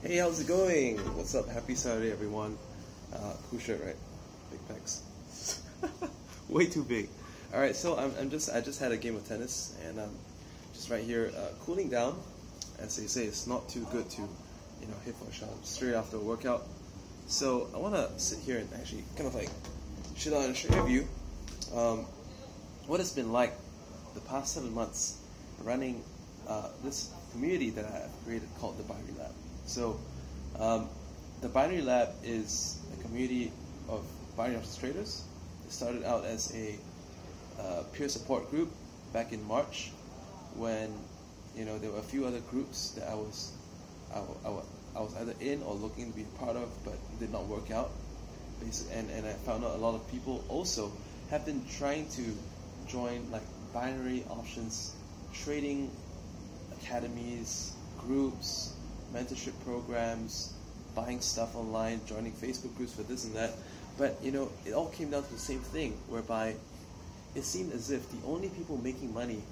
Hey, how's it going? What's up? Happy Saturday, everyone. Cool shirt, right? Big pecs. Way too big. All right, so I just had a game of tennis, and I'm just right here cooling down. As they say, it's not too good to, hit for a shot straight after a workout. So I want to sit here and actually kind of like chill out and share with you what it's been like the past 7 months running this community that I have created called the Binary Lab. So, the Binary Lab is a community of binary options traders. It started out as a peer support group back in March, when there were a few other groups that I was either in or looking to be a part of, but did not work out. And I found out a lot of people also have been trying to join like binary options trading academies, groups, mentorship programs, buying stuff online, joining Facebook groups for this and that. But it all came down to the same thing, whereby it seemed as if the only people making money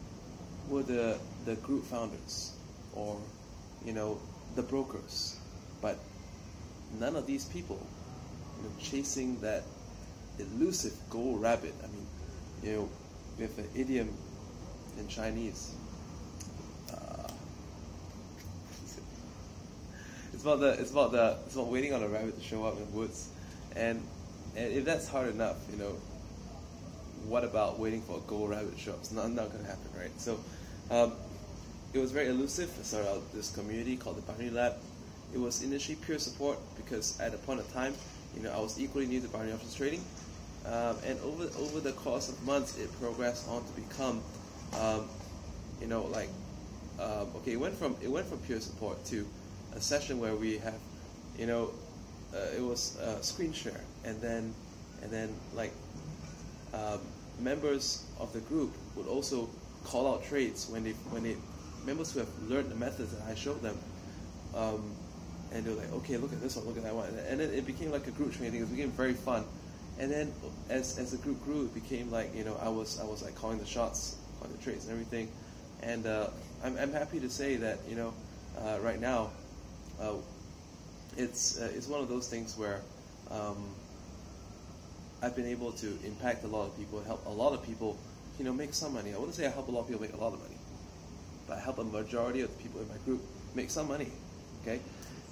were the group founders or the brokers. But none of these people chasing that elusive gold rabbit. I mean, we have an idiom in Chinese. It's about waiting on a rabbit to show up in the woods, and if that's hard enough, what about waiting for a gold rabbit to show up? It's not going to happen, right? So it was very elusive. I started out this community called the Binary Lab. It was initially pure support because at a point of time, I was equally new to binary options trading, and over the course of months, it progressed on to become, it went from pure support to a session where we have, it was screen share, and then members of the group would also call out trades when they members who have learned the methods that I showed them, and they're like, okay, look at this one, look at that one, and then it became like a group trading. It became very fun, and then as the group grew, it became like I was like calling the shots, calling the trades and everything, and I'm happy to say that right now. It's one of those things where I've been able to impact a lot of people, help a lot of people, make some money. I wouldn't say I help a lot of people make a lot of money, but I help a majority of the people in my group make some money. Okay,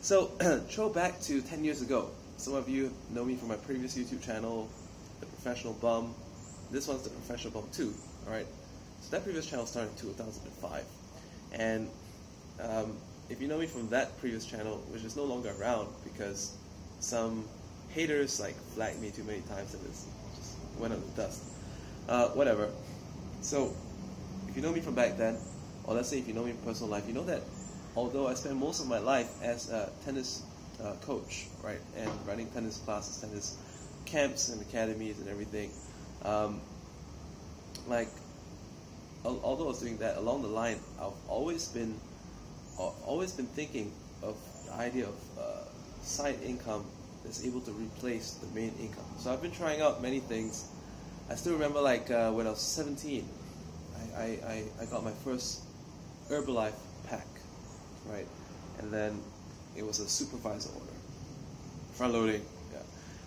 so throw back to 10 years ago. Some of you know me from my previous YouTube channel, The Professional Bum. This one's The Professional Bum 2. All right, so that previous channel started in 2005, and if you know me from that previous channel, which is no longer around because some haters flagged me too many times and it just went up the dust. Whatever. So, if you know me from back then, or let's say if you know me in personal life, you know that although I spent most of my life as a tennis coach, right, and running tennis classes, tennis camps and academies and everything, although I was doing that, along the line, I've always been thinking of the idea of side income that's able to replace the main income. So I've been trying out many things. I still remember when I was 17, I got my first Herbalife pack, right? And then it was a supervisor order, front loading, yeah.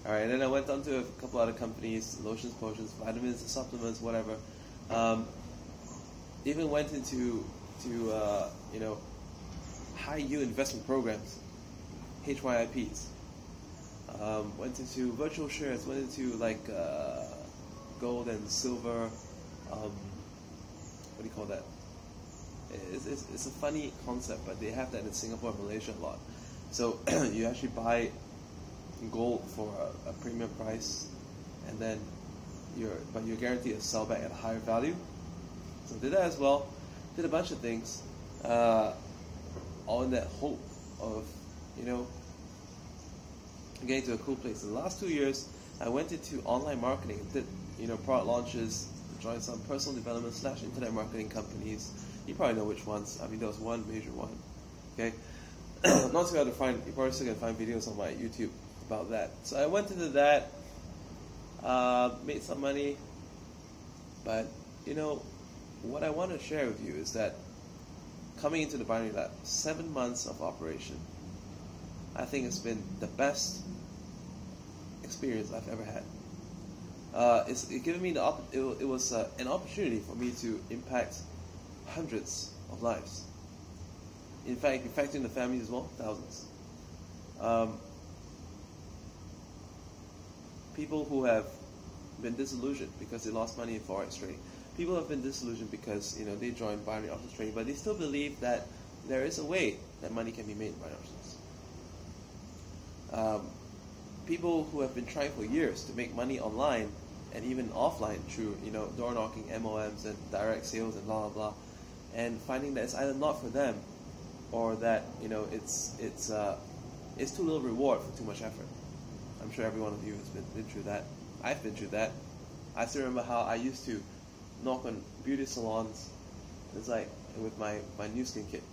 All right, and then I went on to a couple other companies, lotions, potions, vitamins, supplements, whatever. Even went into high yield investment programs, HYIPs. Went into virtual shares, went into gold and silver. What do you call that? It's a funny concept, but they have that in Singapore and Malaysia a lot. So you actually buy gold for a premium price, and then you're guaranteed to sell back at a higher value. So did that as well. Did a bunch of things. All in that hope of, getting to a cool place. In the last 2 years, I went into online marketing, did, product launches, joined some personal development / internet marketing companies. You probably know which ones. I mean, there was one major one. Okay, not too hard to find. You probably still can find videos on my YouTube about that. So I went into that, made some money, but what I want to share with you is that coming into the Binary Lab, 7 months of operation, I think it's been the best experience I've ever had. It given me it was an opportunity for me to impact hundreds of lives. In fact, affecting the families as well, thousands. People who have been disillusioned because they lost money in forex trading. People have been disillusioned because they joined binary options trading, but they still believe that there is a way that money can be made in binary options. People who have been trying for years to make money online and even offline through door knocking, MOMs, and direct sales, and blah blah blah, and finding that it's either not for them, or that it's too little reward for too much effort. I'm sure every one of you has been through that. I've been through that. I still remember how I used to knock on beauty salons. It's like with my new skin kit.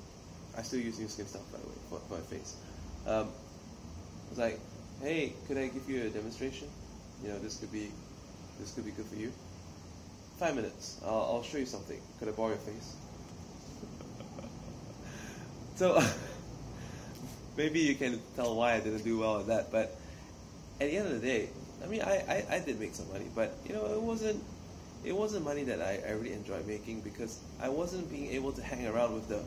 I still use new skin stuff, by the way, for my face. It's like, hey, could I give you a demonstration? This could be good for you. 5 minutes. I'll show you something. Could I borrow your face? So maybe you can tell why I didn't do well at that, but at the end of the day, I mean, I did make some money, but it wasn't money that I really enjoyed making, because I wasn't being able to hang around with the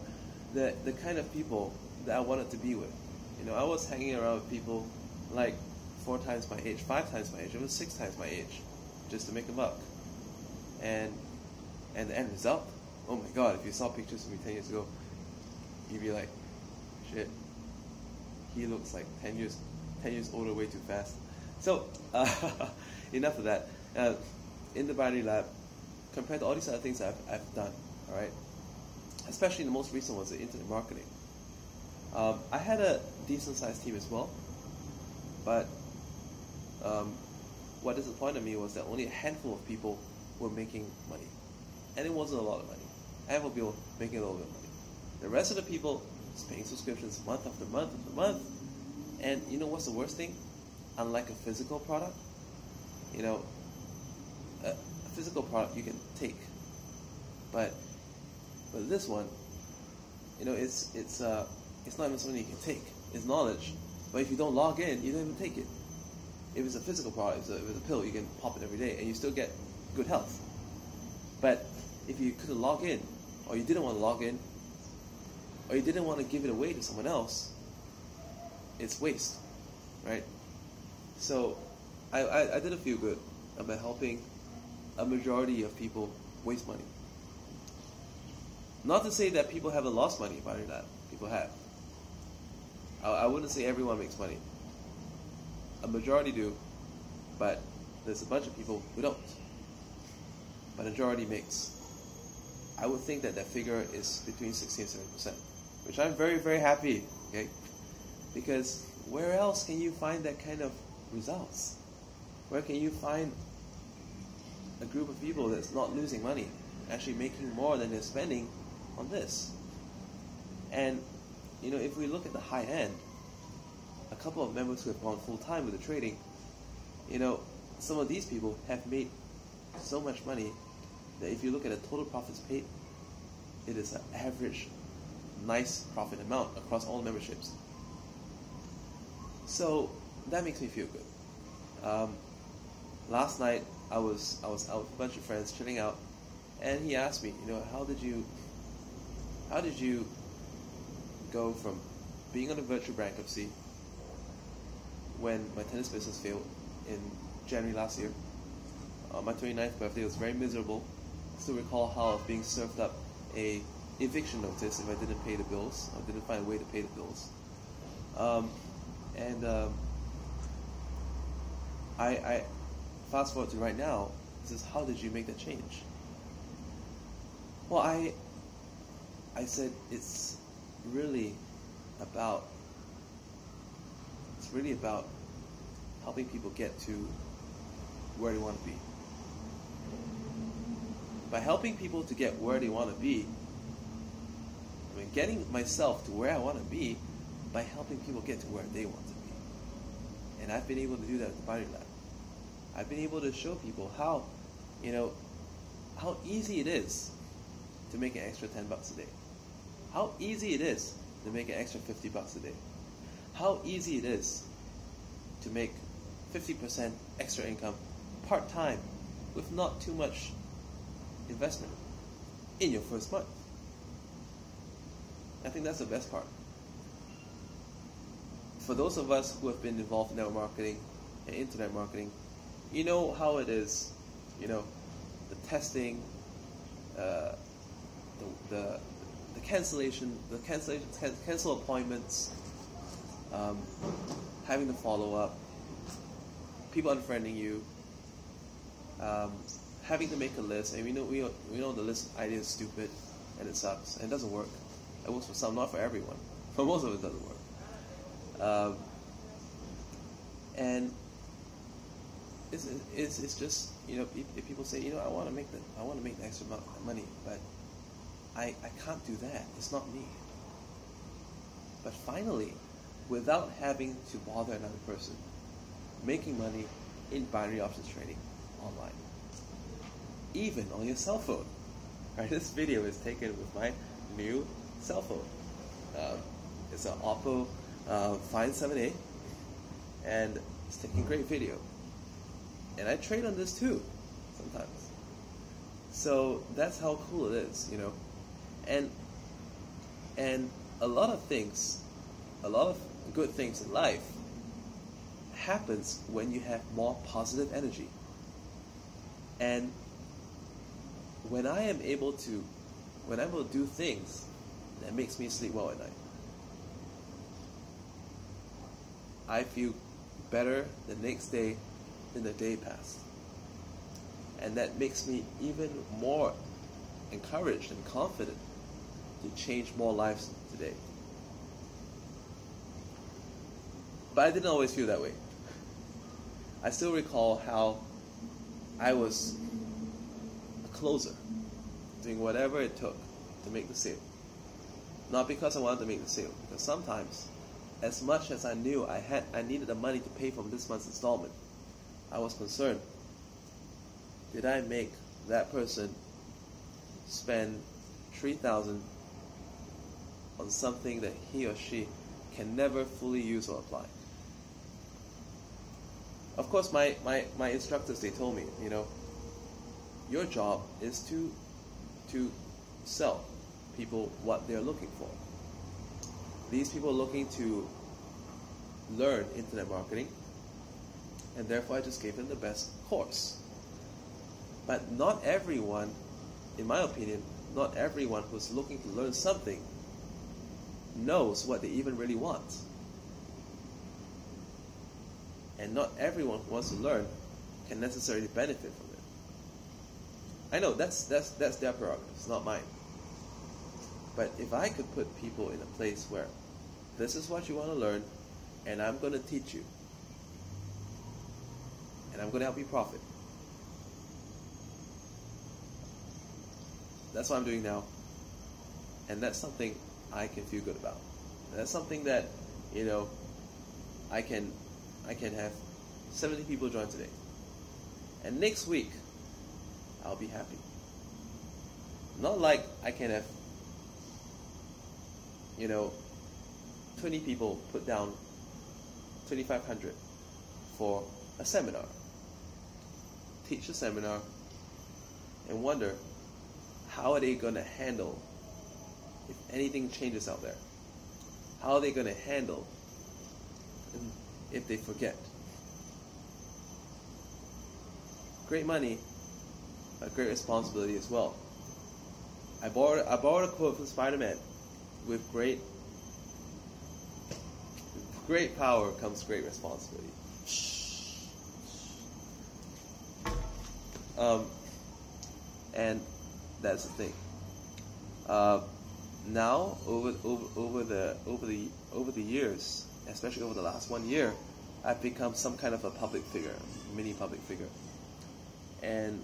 kind of people that I wanted to be with. I was hanging around with people like 4 times my age, 5 times my age, even 6 times my age, just to make a buck. And the end result, oh my God, if you saw pictures of me 10 years ago, you'd be like, shit, he looks like 10 years older way too fast. So, enough of that. In the binary lab, compared to all these other things I've done, all right, especially the most recent ones, the internet marketing, I had a decent sized team as well, but what disappointed me was that only a handful of people were making money, and it wasn't a lot of money. I have people making a little bit of money. The rest of the people was paying subscriptions month after month after month, and you know what's the worst thing? Unlike a physical product, a physical product you can take, but this one, it's not even something you can take. It's knowledge, but if you don't log in, you don't even take it. If it's a physical product, if it's a pill, you can pop it every day, and you still get good health. But if you couldn't log in, or you didn't want to log in, or you didn't want to give it away to someone else, it's waste, right? So I didn't feel good about helping a majority of people waste money. Not to say that people haven't lost money by that. People have. I wouldn't say everyone makes money. A majority do, but there's a bunch of people who don't. But a majority makes. I would think that figure is between 60 and 70%, which I'm very, very happy, okay? Because where else can you find that kind of results? Where can you find a group of people that's not losing money, actually making more than they're spending on this? And if we look at the high end, a couple of members who have gone full time with the trading, some of these people have made so much money that if you look at the total profits paid, it is an average nice profit amount across all memberships. So that makes me feel good. Last night I was out with a bunch of friends chilling out, and he asked me, how did you go from being on a virtual bankruptcy when my tennis business failed in January last year. On my 29th birthday, it was very miserable. I still recall how I was being served up a eviction notice if I didn't pay the bills. I didn't find a way to pay the bills. I fast forward to right now. This is, how did you make that change? Well, I said it's really about helping people get to where they want to be. By helping people to get where they want to be, getting myself to where I want to be by helping people get to where they want to be. And I've been able to do that with the Binary Lab. I've been able to show people how easy it is to make an extra $10 a day. How easy it is to make an extra $50 a day. how easy it is to make 50% extra income part-time with not too much investment in your first month. I think that's the best part. For those of us who have been involved in network marketing and internet marketing, you know how it is, the testing, the cancel appointments, having to follow up, people unfriending you, having to make a list, and we know the list idea is stupid and it sucks and it doesn't work. It works for some, not for everyone. For most of it, doesn't work. And it's just, if people say, I want to make the extra money, but I can't do that. It's not me. But finally, without having to bother another person, making money in binary options trading online, even on your cell phone. Right? This video is taken with my new cell phone. It's an Oppo Find 7A, and it's taking great video. And I trade on this too, sometimes. So that's how cool it is, And a lot of good things in life happens when you have more positive energy. And when I am able to do things that makes me sleep well at night, I feel better the next day than the day past. And that makes me even more encouraged and confident to change more lives today. But I didn't always feel that way. I still recall how I was a closer, doing whatever it took to make the sale. Not because I wanted to make the sale, because sometimes, as much as I knew I needed the money to pay for this month's installment, I was concerned. Did I make that person spend $3,000 on something that he or she can never fully use or apply? Of course, my instructors, they told me, your job is to sell people what they're looking for. These people are looking to learn internet marketing, and therefore I just gave them the best course. But not everyone, in my opinion, not everyone who's looking to learn something knows what they even really want. And not everyone who wants to learn can necessarily benefit from it. I know that's their prerogative, it's not mine. But if I could put people in a place where this is what you want to learn, and I'm going to teach you, and I'm going to help you profit. That's what I'm doing now, and that's something I can feel good about. That's something that, I can have 70 people join today, and next week I'll be happy. Not like I can have 20 people put down $2,500 for a seminar, teach a seminar, and wonder how are they going to handle if anything changes out there. How are they going to handle if they forget? Great money, but great responsibility as well. I borrowed a quote from Spider-Man: with great power comes great responsibility. And that's the thing. Now, over the years, especially over the last 1 year, I've become some kind of a public figure, mini public figure. And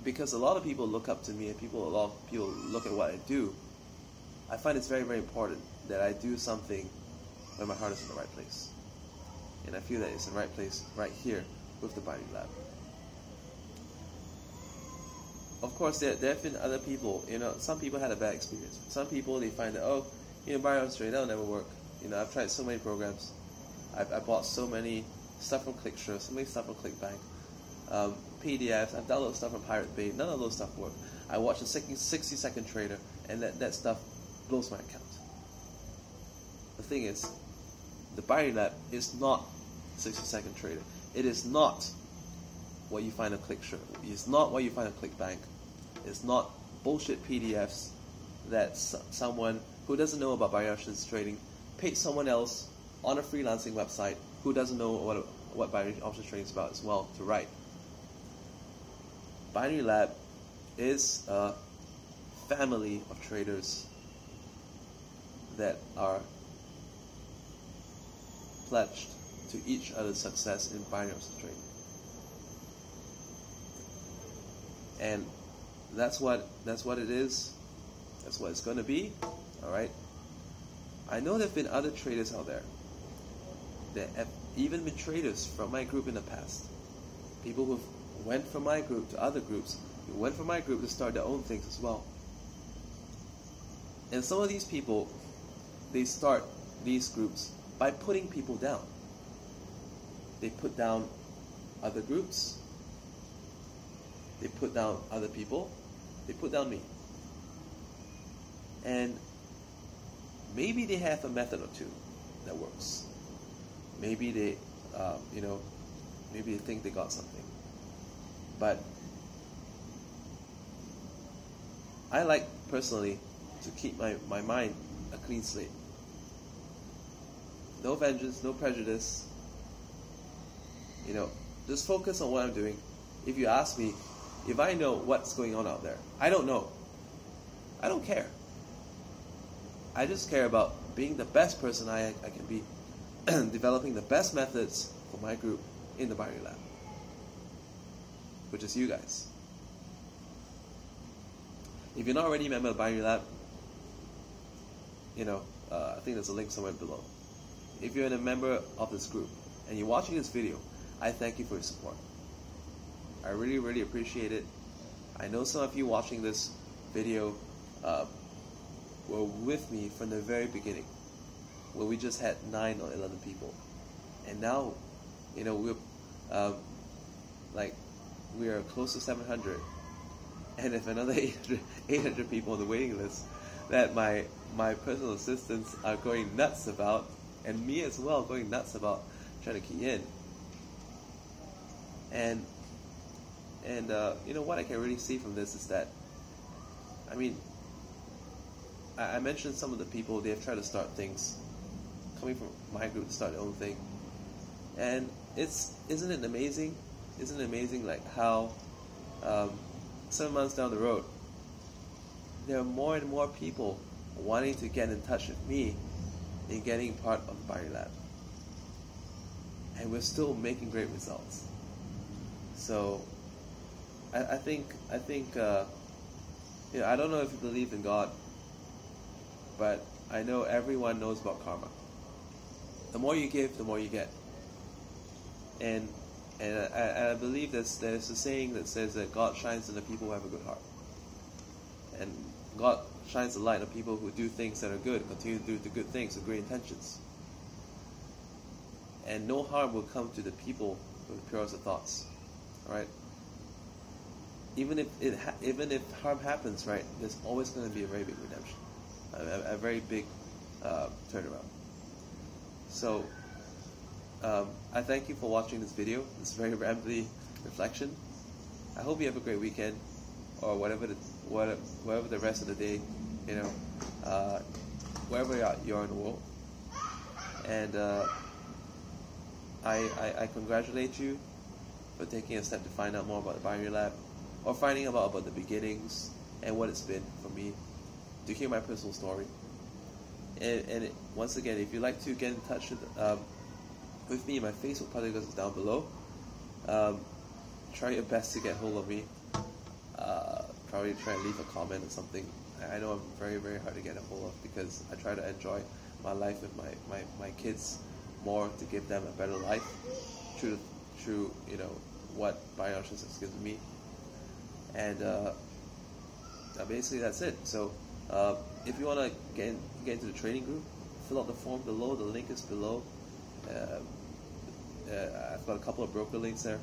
because a lot of people look up to me, and a lot of people look at what I do, I find it's very, very important that I do something when my heart is in the right place. And I feel that it's in the right place right here with the Binary Lab. Of course, there have been other people, some people had a bad experience. Some people, they find that, binary options trading, that'll never work. I've tried so many programs. I bought so many stuff from ClickSure, so many stuff from ClickBank, PDFs. I've downloaded stuff from Pirate Bay. None of those stuff work. I watched a 60-second trader, and that stuff blows my account. The thing is, the Binary Lab is not 60-second trader. It is not what you find on ClickSure. It's not what you find on ClickBank. It's not bullshit PDFs that someone who doesn't know about binary options trading paid someone else on a freelancing website who doesn't know what binary options trading is about as well to write. Binary Lab is a family of traders that are pledged to each other's success in binary options trading. And that's what it is. That's what it's going to be. All right. I know there have been other traders out there that have even been traders from my group in the past. People who went from my group to other groups, who went from my group to start their own things as well. And some of these people, they start these groups by putting people down. They put down other groups. They put down other people. They put down me. And maybe they have a method or two that works. Maybe they, maybe they think they got something. But I like personally to keep my mind a clean slate. No vengeance, no prejudice. Just focus on what I'm doing. If you ask me, if I know what's going on out there, I don't know. I don't care. I just care about being the best person I can be, developing the best methods for my group in the Binary Lab, which is you guys. If you're not already a member of the Binary Lab, I think there's a link somewhere below. If you're a member of this group and you're watching this video, I thank you for your support. I really, really appreciate it. I know some of you watching this video were with me from the very beginning, where we just had 9 or 11 people, and now, we are close to 700, and if another 800 people on the waiting list that my personal assistants are going nuts about, and me as well going nuts about trying to key in, and what I can really see from this is that, I mentioned some of the people, they have tried to start things, coming from my group to start their own thing. And isn't it amazing? Isn't it amazing like how 7 months down the road, there are more and more people wanting to get in touch with me in getting part of the Binary Lab. And we're still making great results. So I think I don't know if you believe in God, but I know everyone knows about karma. The more you give, the more you get. And I believe there's a saying that says that God shines on the people who have a good heart. And God shines the light on people who do things that are good, continue to do the good things with great intentions. And no harm will come to the people with the purest of thoughts. Alright? Even if harm happens, right, there's always going to be a very big redemption. A very big turnaround. So, I thank you for watching this video, this very rambly reflection. I hope you have a great weekend, or whatever the rest of the day, wherever you are in the world. And I congratulate you for taking a step to find out more about the Binary Lab, or finding out about the beginnings and what it's been for me, to hear my personal story. And once again, if you'd like to get in touch with me, my Facebook particulars is down below. Try your best to get hold of me. Probably try and leave a comment or something. I know I'm very, very hard to get a hold of, because I try to enjoy my life with my kids more, to give them a better life through what binary options has given me. And basically that's it. So if you want to get into the trading group, fill out the form below. The link is below. I've got a couple of broker links there.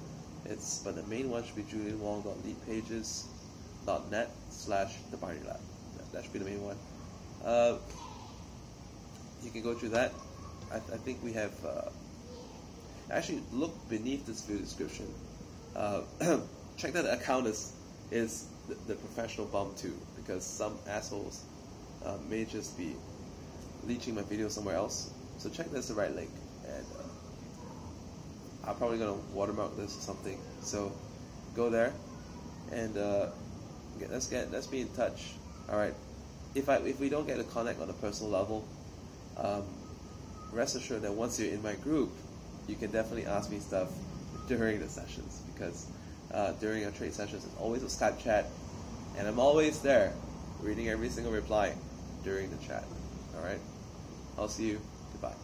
But the main one should be julianwong.leadpages.net/thebarney lab. That should be the main one. You can go through that. I think we have. Actually, look beneath this video description. Check that the account is the professional bum too, because some assholes may just be leeching my video somewhere else. So check that's the right link, and I'm probably gonna watermark this or something. So go there, and let's be in touch. All right. If we don't get to connect on a personal level, rest assured that once you're in my group, you can definitely ask me stuff during the sessions, because during our trade sessions, it's always a Skype chat, and I'm always there, reading every single reply during the chat. All right. I'll see you. Goodbye.